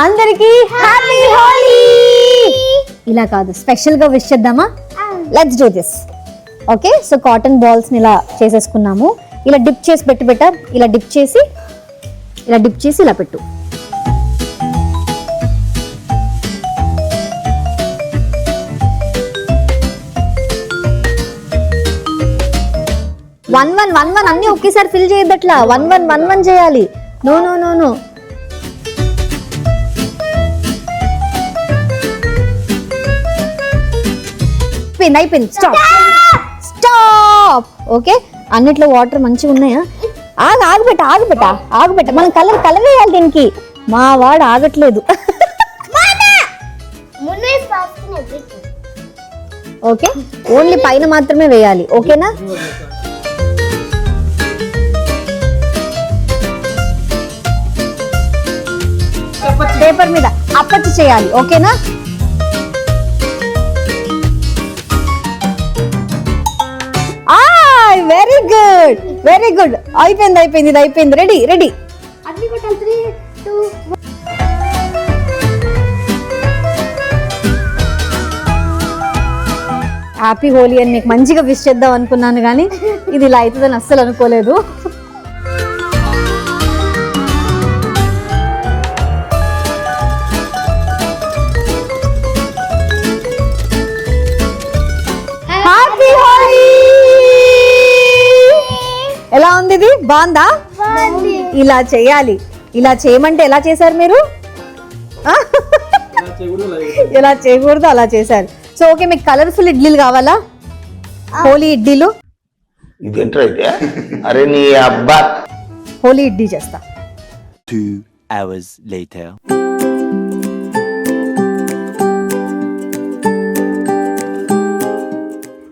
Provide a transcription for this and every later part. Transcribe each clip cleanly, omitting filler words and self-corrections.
అందరికీ హ్యాపీ హోలీ. ఇలా కాదు, స్పెషల్ గా విష్ చేద్దామా? Let's do this. Okay, so cotton balls ని ఇలా చేసేసుకున్నాము. ఇలా డిప్ చేసి పెట్టు. ఇలా డిప్ చేసి ఇలా పెట్టు. వన్ అన్ని ఒకేసారి ఫిల్ చేయద్దట్లా. వన్ చేయాలి. నో నో నో నో అయిపోయింది. స్టాప్. ఓకే, అన్నిట్లో వాటర్ మంచిగా ఉన్నాయా? ఆగబెట్ట. మనం కలర్ వేయాలి దీనికి. మా వాడు ఆగట్లేదు. ఓకే, ఓన్లీ పైన మాత్రమే వేయాలి. ఓకేనా? పేపర్ మీద అప్పచ్చి చేయాలి. ఓకేనా? Very good. అయిపోయింది. ఇది అయిపోయింది. రెడీ. హ్యాపీ హోలీ అని మీకు మంచిగా విష్ చేద్దాం అనుకున్నాను, కానీ ఇది ఇలా అవుతుందని అస్సలు అనుకోలేదు. ఎలా ఉంది? ఇది బాగుందా? ఇలా చేయాలి. ఇలా చేయమంటే ఎలా చేశారు మీరు? ఎలా చేయకూడదు అలా చేశారు. సో ఓకే, మీకు కలర్ఫుల్ ఇడ్లీలు కావాలా? హోలీ ఇడ్లీలు. హోలీ ఇడ్లీ చేస్తా. 2 hours later.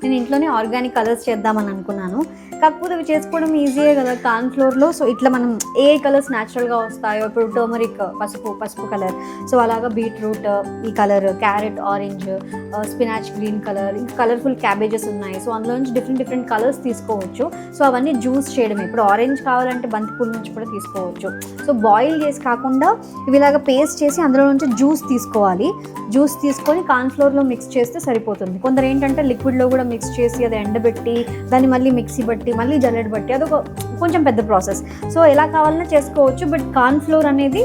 నేను ఇంట్లోనే ఆర్గానిక్ కలర్స్ చేద్దామని అనుకున్నాను, కాకపోతే అవి చేసుకోవడం ఈజీయే కదా కార్న్ ఫ్లోర్లో. సో ఇట్లా మనం ఏ కలర్స్ న్యాచురల్గా వస్తాయో, ఇప్పుడు టర్మరిక్ పసుపు కలర్, సో అలాగా బీట్రూట్ ఈ colour, carrot orange, spinach green colour, ఇంకా కలర్ఫుల్ క్యాబేజెస్ ఉన్నాయి. సో అందులో నుంచి డిఫరెంట్ కలర్స్ తీసుకోవచ్చు. సో అవన్నీ జ్యూస్ చేయడమే. ఇప్పుడు ఆరెంజ్ కావాలంటే బంతిపూల నుంచి కూడా తీసుకోవచ్చు. సో బాయిల్ చేసి కాకుండా ఇవి ఇలాగా పేస్ట్ చేసి అందులో నుంచి జ్యూస్ తీసుకోవాలి. జ్యూస్ తీసుకొని కార్న్ ఫ్లోర్లో మిక్స్ చేస్తే సరిపోతుంది. కొందరు ఏంటంటే లిక్విడ్లో కూడా మిక్స్ చేసి అది ఎండబెట్టి దాన్ని మళ్ళీ మిక్సీ బట్టి మళ్ళీ జల్లెడ బట్టి అదొక కొంచెం పెద్ద ప్రాసెస్. సో ఎలా కావాలన్నా చేసుకోవచ్చు, బట్ కార్న్ ఫ్లోర్ అనేది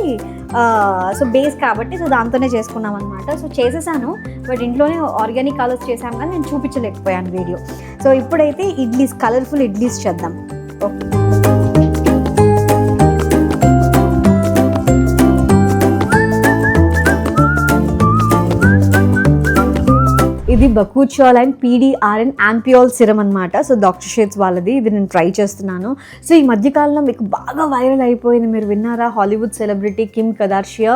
సో బేస్ కాబట్టి సో దాంతోనే చేసుకున్నాం అనమాట. సో చేసేసాను, బట్ ఇంట్లోనే ఆర్గానిక్ కలర్స్ చేసాము, కానీ నేను చూపించలేకపోయాను వీడియో. సో ఇప్పుడైతే ఇడ్లీస్, కలర్ఫుల్ ఇడ్లీస్ చేద్దాం. ఓకే, ఇది బకూచియాల్ అండ్ PDRN యాంపియోల్ సిరం అనమాట. సో డాక్టర్ షేడ్స్ వాళ్ళది. ఇది నేను ట్రై చేస్తున్నాను. సో ఈ మధ్యకాలంలో మీకు బాగా వైరల్ అయిపోయింది, మీరు విన్నారా? హాలీవుడ్ సెలబ్రిటీ కిమ్ కదార్షియా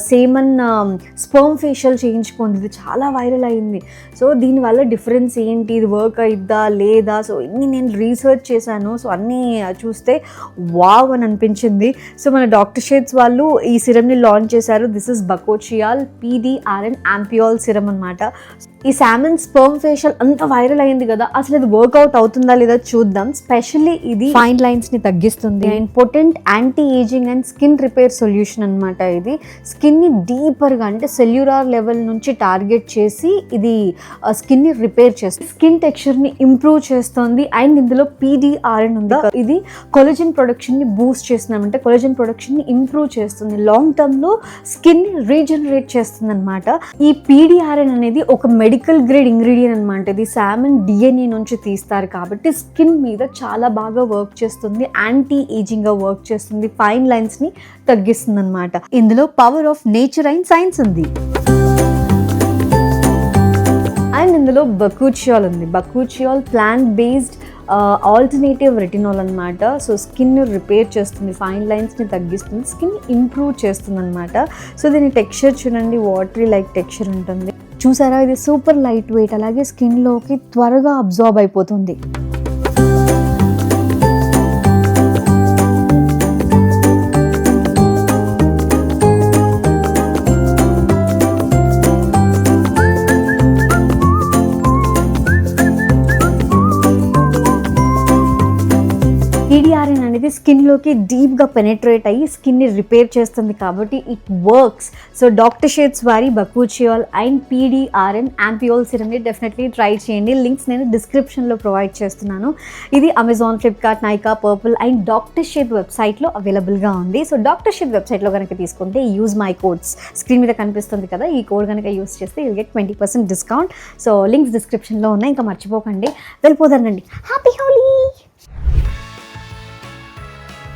సేమన్ స్పర్మ్ ఫేషియల్ చేయించుకుంది. ఇది చాలా వైరల్ అయింది. సో దీనివల్ల డిఫరెన్స్ ఏంటి, ఇది వర్క్ అయిద్దా లేదా? సో ఇన్ని నేను రీసెర్చ్ చేశాను. సో అన్నీ చూస్తే వావ్ అని అనిపించింది. సో మన డాక్టర్ షేడ్స్ వాళ్ళు ఈ సిరమ్ని లాంచ్ చేశారు. దిస్ ఇస్ బకూచియాల్ PDRN యాంపియోల్ సిరం అనమాట. ఈ సామన్ స్పర్మ్ ఫేషియల్ అంత వైరల్ అయింది కదా, అసలు ఇది వర్కౌట్ అవుతుందా లేదా చూద్దాం. స్పెషల్లీ ఇది ఫైన్ లైన్స్ ని తగ్గిస్తుంది and potent anti ageing and skin repair solution అనమాట. ఇది స్కిన్ ని డీపర్ గా అంటే సెల్యులార్ లెవెల్ నుంచి టార్గెట్ చేసి ఇది స్కిన్ ని రిపేర్ చేస్తుంది, స్కిన్ టెక్స్చర్ ని ఇంప్రూవ్ చేస్తుంది. అండ్ ఇందులో PDRN ఉంది, ఇది కొలజన్ ప్రొడక్షన్ ని బూస్ట్ చేస్తుంది, అంటే కొలజన్ ప్రొడక్షన్ ని ఇంప్రూవ్ చేస్తుంది, లాంగ్ టర్మ్ లో స్కిన్ ని రీజనరేట్ చేస్తుంది అనమాట. ఈ PDRN అనేది ఒక మెడికల్ గ్రేడ్ ఇంగ్రీడియంట్ అనమాట. ఇది సామన్ DNA నుంచి తీస్తారు కాబట్టి స్కిన్ మీద చాలా బాగా వర్క్ చేస్తుంది, యాంటీ ఏజింగ్ గా వర్క్ చేస్తుంది, ఫైన్ లైన్స్ ని తగ్గిస్తుంది అనమాట. ఇందులో power of nature and science ఉంది. అండ్ ఇందులో బకూచియాల్ ఉంది. బకూచియాల్ ప్లాంట్ బేస్డ్ ఆల్టర్నేటివ్ రెటినాల్ అనమాట. సో స్కిన్ రిపేర్ చేస్తుంది, ఫైన్ లైన్స్ని తగ్గిస్తుంది, స్కిన్ ఇంప్రూవ్ చేస్తుంది అనమాట. సో దీని టెక్స్చర్ చూడండి, వాటరీ లైక్ టెక్స్చర్ ఉంటుంది. చూసారా, ఇది సూపర్ లైట్ వెయిట్, అలాగే స్కిన్లోకి త్వరగా అబ్జార్బ్ అయిపోతుంది. PDRN అనేది అనేది స్కిన్లోకి డీప్గా పెనెట్రేట్ అయ్యి స్కిన్ని రిపేర్ చేస్తుంది కాబట్టి it works. So doctor shades వారి బకూచియాల్ అండ్ PDRN యాంపియోల్ సిరమ్ని డెఫినెట్లీ ట్రై చేయండి. లింక్స్ నేను డిస్క్రిప్షన్లో ప్రొవైడ్ చేస్తున్నాను. ఇది Amazon, Flipkart, Nykaa, purple and doctor shade వెబ్సైట్లో అవైలబుల్గా ఉంది. సో డాక్టర్ షేడ్ వెబ్సైట్లో కనుక తీసుకుంటే యూజ్ మై కోడ్స్ స్క్రీన్ మీద కనిపిస్తుంది కదా, ఈ కోడ్ కనుక యూజ్ చేస్తే you'll get 20% discount. So links డిస్క్రిప్షన్లో ఉన్నాయి, ఇంకా మర్చిపోకండి. వెళ్ళిపోదానండి. హ్యాపీ హోలీ.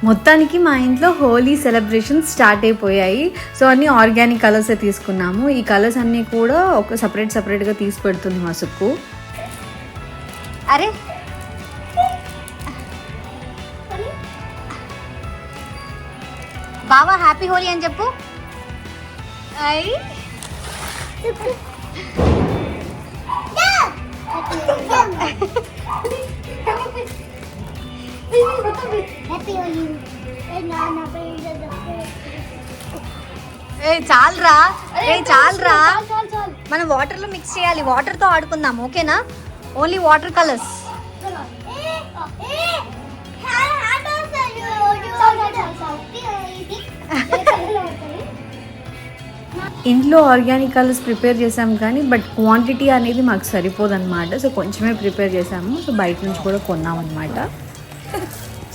మొత్తానికి మా ఇంట్లో హోలీ సెలబ్రేషన్స్ స్టార్ట్ అయిపోయాయి. సో అన్నీ ఆర్గానిక్ కలర్సే తీసుకున్నాము. ఈ కలర్స్ అన్నీ కూడా ఒక సపరేట్గా తీసి పెడుతుంది మా సుక్కు. అరే బావా హ్యాపీ హోలీ అని చెప్పు. చాలరా చాలరా, మనం వాటర్లో మిక్స్ చేయాలి, వాటర్తో ఆడుకుందాం. ఓకేనా? Only water colours. ఇంట్లో ఆర్గానిక్ కలర్స్ ప్రిపేర్ చేసాము కానీ బట్ క్వాంటిటీ అనేది మాకు సరిపోదన్నమాట. సో కొంచెమే ప్రిపేర్ చేసాము. సో బయట నుంచి కూడా కొన్నామన్నమాట.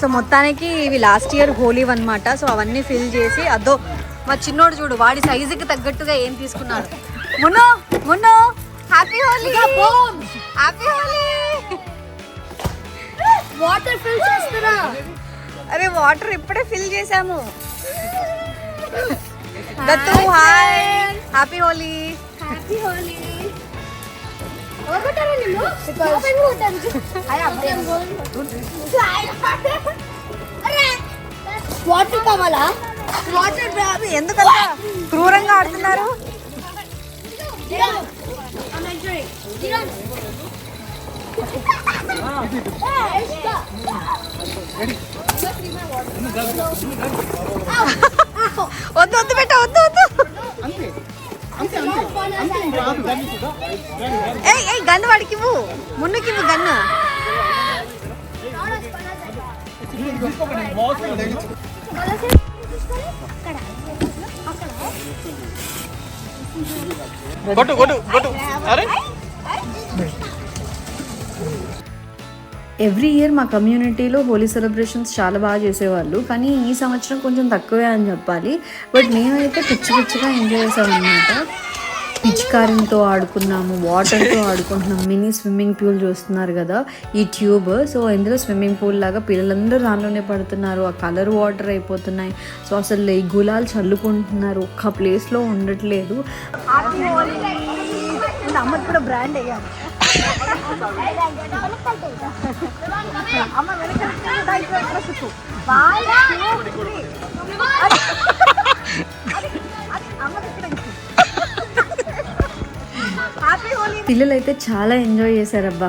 సో మొత్తానికి ఇవి లాస్ట్ ఇయర్ హోలీ అనమాట. సో అవన్నీ ఫిల్ చేసి అదో మా చిన్నోడు చూడు వాడి సైజుకి తగ్గట్టుగా ఏం తీసుకున్నాడు. మున్నో happy Holi, happy Holi. Water fill చేస్తున్నా. అరే వాటర్ ఇప్పుడే ఫిల్ చేసాము. దత్తు hi, happy Holi. Happy Holi. Water కావాలా? వాటర్ ఎందుకంత క్రూరంగా ఆడుతున్నారు? వద్దు వద్దు పెట్ట వద్దు వద్దు. ఏ గన్ను వాడికి ఇవ్వు, మున్నుకి ఇవ్వు గన్ను. ఎవ్రీ ఇయర్ మా కమ్యూనిటీలో హోలీ సెలబ్రేషన్స్ చాలా బాగా చేసేవాళ్ళు, కానీ ఈ సంవత్సరం కొంచెం తక్కువే అని చెప్పాలి. బట్ నేనైతే పిచ్చిగా ఎంజాయ్ చేశాను అనమాట. పిచికారంతో ఆడుకున్నాము, వాటర్తో ఆడుకుంటున్నాము. మినీ స్విమ్మింగ్ పూల్ చూస్తున్నారు కదా ఈ ట్యూబ్. సో ఇందులో స్విమ్మింగ్ పూల్ లాగా పిల్లలందరూ దానిలోనే పడుతున్నారు. ఆ కలర్ వాటర్ అయిపోతున్నాయి. సో అసలు ఈ గులాలు చల్లుకుంటున్నారు, ఒక్క ప్లేస్లో ఉండట్లేదు. అమ్మ కూడా బ్రాండ్ అయ్యాము. పిల్లలైతే చాలా ఎంజాయ్ చేశారబ్బా.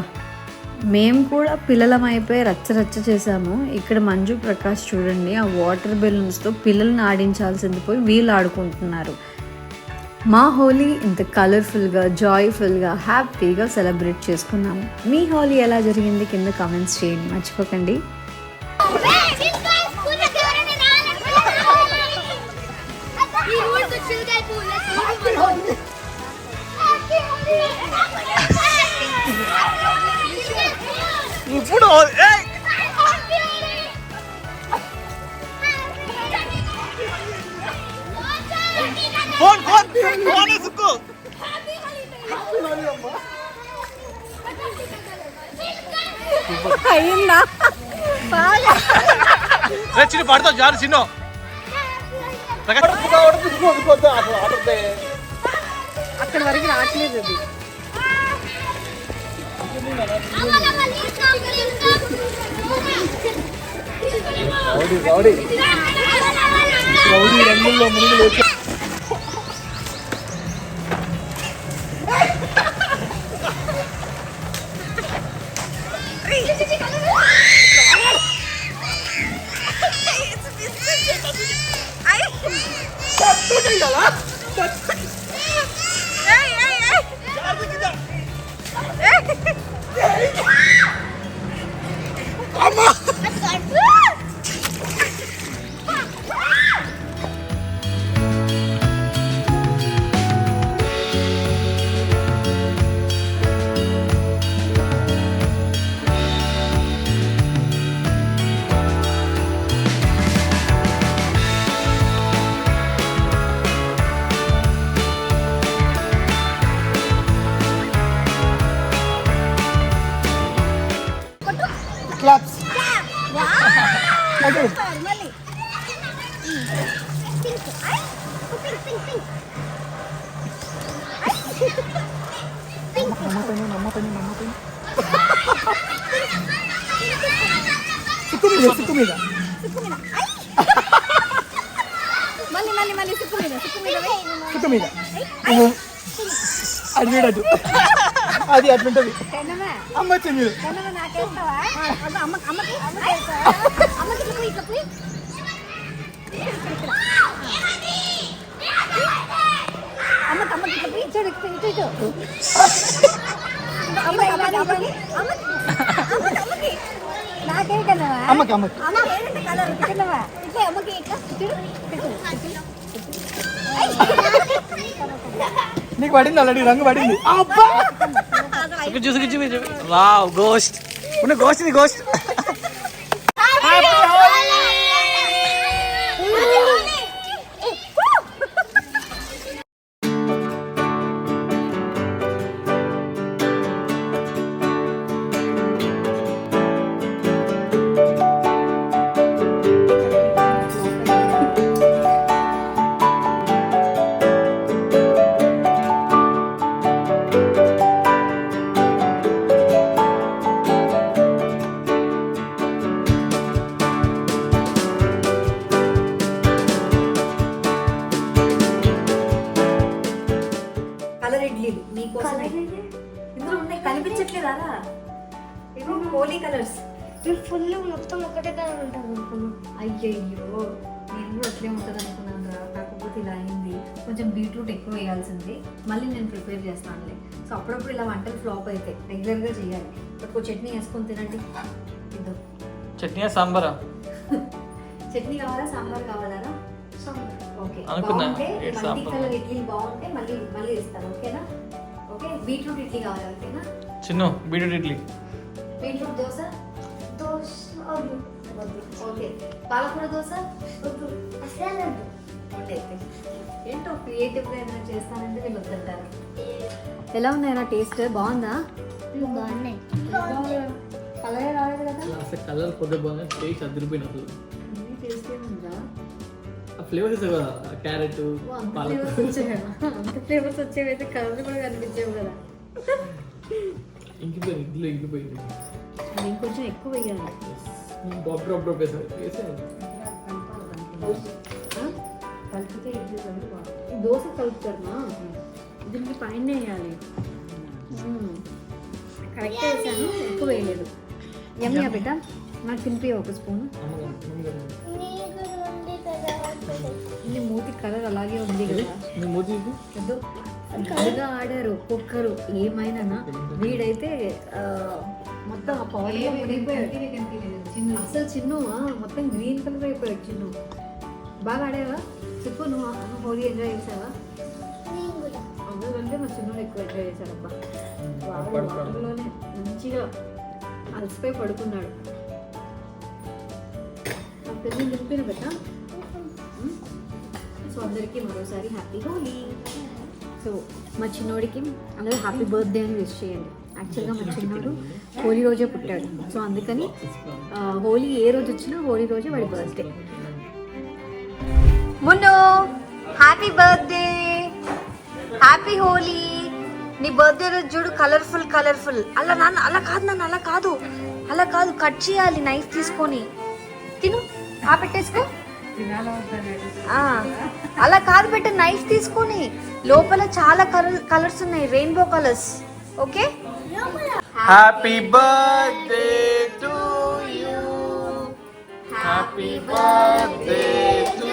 మేము కూడా పిల్లలం అయిపోయి రచ్చ చేసాము. ఇక్కడ మంజు ప్రకాష్ చూడండి, ఆ వాటర్ బెలూన్స్తో పిల్లల్ని ఆడించాల్సింది పోయి వీళ్ళు ఆడుకుంటున్నారు. మా హోలీ ఇంత కలర్ఫుల్గా, జాయ్ఫుల్గా, హ్యాపీగా సెలబ్రేట్ చేసుకున్నాము. మీ హోలీ ఎలా జరిగింది కింద కామెంట్స్ చేయండి మర్చిపోకండి. ఇప్పుడు అయిందా చిన్న పడతావు జారు చిన్న అక్కడ వరకు రావట్లేదు. అది రంగుల్లో మునుగులు క్లాప్స్. ఓకే. మళ్ళీ అమ్మ పైన సుక్కు మీద మళ్ళీ సుక్కు మీద అది చూడదు. అది అట్లుంటది. అమ్మ వచ్చింది. అమ్మకి నీకు పడింది ఆల్రెడీ, రంగు పడింది. వావ్ గోస్ట్ ఉన్న గోస్ట్ ఇది గోస్ట్. కలర్ ఇడ్లీలు మీకోసం ఇందులో ఉన్నాయి, కనిపించట్లేదా? ఇవి హోలీ కలర్స్. ఫుల్ మొత్తం ఒకటే కలర్ ఉంటుంది అనుకున్నాం. అయ్యయ్యో, నేను కూడా అట్లే ఉంటుంది అనుకున్నాను రా, కాకపోతే ఇలా అయింది. కొంచెం బీట్రూట్ ఎక్కువ వేయాల్సింది, మళ్ళీ నేను ప్రిపేర్ చేస్తానులే. సో అప్పుడప్పుడు ఇలా వంటలు ఫ్లాప్ అయితే రెగ్యులర్గా చేయాలి. ఎక్కువ చట్నీ వేసుకొని తినండి. ఇద్దో చట్నీ సాంబారా? చట్నీ కావాలా సాంబార్ కావాలా? ఓకే, అనుకున్నా. బాగుంటే ఏంటి మల్టీ సాంబార్? కలర్ ఇడ్లీ బాగుంటే మళ్ళీ ఇస్తాను. ఓకేనా? ఓకే, బీట్రూట్ ఇడ్లీ కావాలి. ఓకేనా? చిన్ను బీట్రూట్ ఇడ్లీ. బీట్రూట్ దోశ దోశ వద్దు. వద్దు. ఓకే, పాలకూర దోశ వద్దు. అసలు వద్దు. అయితే ఏంటో క్రియేటివ్గా ఏమైనా చేస్తానంటే వీళ్ళు వద్దంటారు. ఎలా ఉన్నాయా? టేస్ట్ బాగుందా? బాగున్నాయి. కలరే రాలేదు కదా? అసలు కలర్ కొద్దిగా బాగుంది, టేస్ట్ అదిరిపోయినప్పుడు. అన్నీ టేస్ట్ ఏముందా? ఆ ఫ్లేవర్స్ కదా, క్యారెట్ అంత ఫ్లేవర్స్ వచ్చాయా? అంత ఫ్లేవర్స్ వచ్చేవైతే కలర్ కూడా కనిపించేవి కదా. ఇంకిపోయింది, ఇంట్లో ఇంకిపోయింది. అది ఇంకొంచెం ఎక్కువ వేయాలి. డ్రాప్ వేసాను. కలిపితే ఇడ్లీ కలుపుకోవాలి. ఈ దోశ కలుపుతారుమా, దీనికి పైన వేయాలి. కరెక్ట్ వేసాను, ఎక్కువ వేయలేదు. యమ్మీయా బిడ్డ, నాకు తినిపి ఒక స్పూన్. ఇది మూతి కలర్ అలాగే ఉంది కదా. వద్దు, బాగా ఆడారు ఒక్కొక్కరు ఏమైనా. వీడైతే మొత్తం ఆ పౌడర్ మునిగిపోయాడు. అసలు చిన్ను మొత్తం గ్రీన్ కలర్ అయిపోయాడు. చిన్ను బాగా ఆడావా? చెప్పు, నువ్వు హోలీ ఎంజాయ్ చేసావా? అందరికంటే మా చిన్నోడు ఎక్కువ ఎంజాయ్ చేశాడబ్బా. వాటర్లోనే మంచిగా అలసిపోయి పడుకున్నాడు. నా పిల్లలు నింపిన బట్ట. సో అందరికీ మరోసారి హ్యాపీ హోలీ. సో మా చిన్నోడికి అందరూ హ్యాపీ బర్త్డే అని విష్ చేయండి. యాక్చువల్గా మా చిన్నోడు హోలీ రోజే పుట్టాడు. సో అందుకని హోలీ ఏ రోజు వచ్చినా హోలీ రోజే వాడి బర్త్డే. మున్ను హ్యాపీ బర్త్డే, హ్యాపీ హోలీ. నీ బర్త్డే రోజు చూడు, కలర్ఫుల్. అలా నాన్న, అలా కాదు నాన్న, అలా కాదు, కట్ చేయాలి నైఫ్ తీసుకొని. తిను, పెట్టేసుకో. అలా కాదు పెట్ట, నైఫ్ తీసుకొని. లోపల చాలా కలర్స్ ఉన్నాయి, rainbow colours. Okay, happy birthday to you, happy birthday to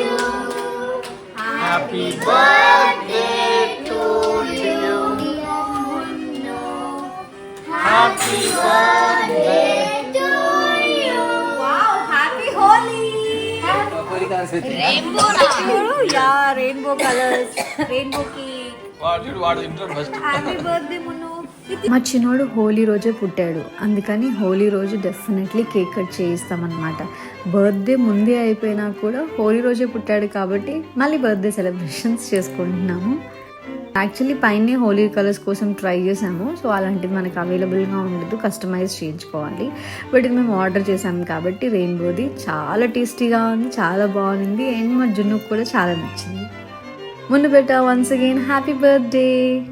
you, happy birthday to you, happy birthday to you. Wow, happy Holi. Rainbow colours, రెయిన్బోకి వాడు ఇంట్లో ఫస్ట్. హ్యాపీ బర్త్డే మున్ను. మా చిన్నోడు హోలీ రోజే పుట్టాడు, అందుకని హోలీ రోజు డెఫినెట్లీ కేక్ కట్ చేయిస్తామన్నమాట. బర్త్డే ముందే అయిపోయినా కూడా హోలీ రోజే పుట్టాడు కాబట్టి మళ్ళీ బర్త్డే సెలబ్రేషన్స్ చేసుకుంటున్నాము. యాక్చువల్లీ పైన హోలీ కలర్స్ కోసం ట్రై చేసాము. సో అలాంటిది మనకు అవైలబుల్గా ఉండదు, కస్టమైజ్ చేయించుకోవాలి. బట్ ఇది మేము ఆర్డర్ చేసాము కాబట్టి రెయిన్బోది చాలా టేస్టీగా ఉంది, చాలా బాగుంది. అండ్ మా జున్నుకు కూడా చాలా నచ్చింది. మున్ను బెట్ట వన్స్ అగైన్ హ్యాపీ బర్త్డే.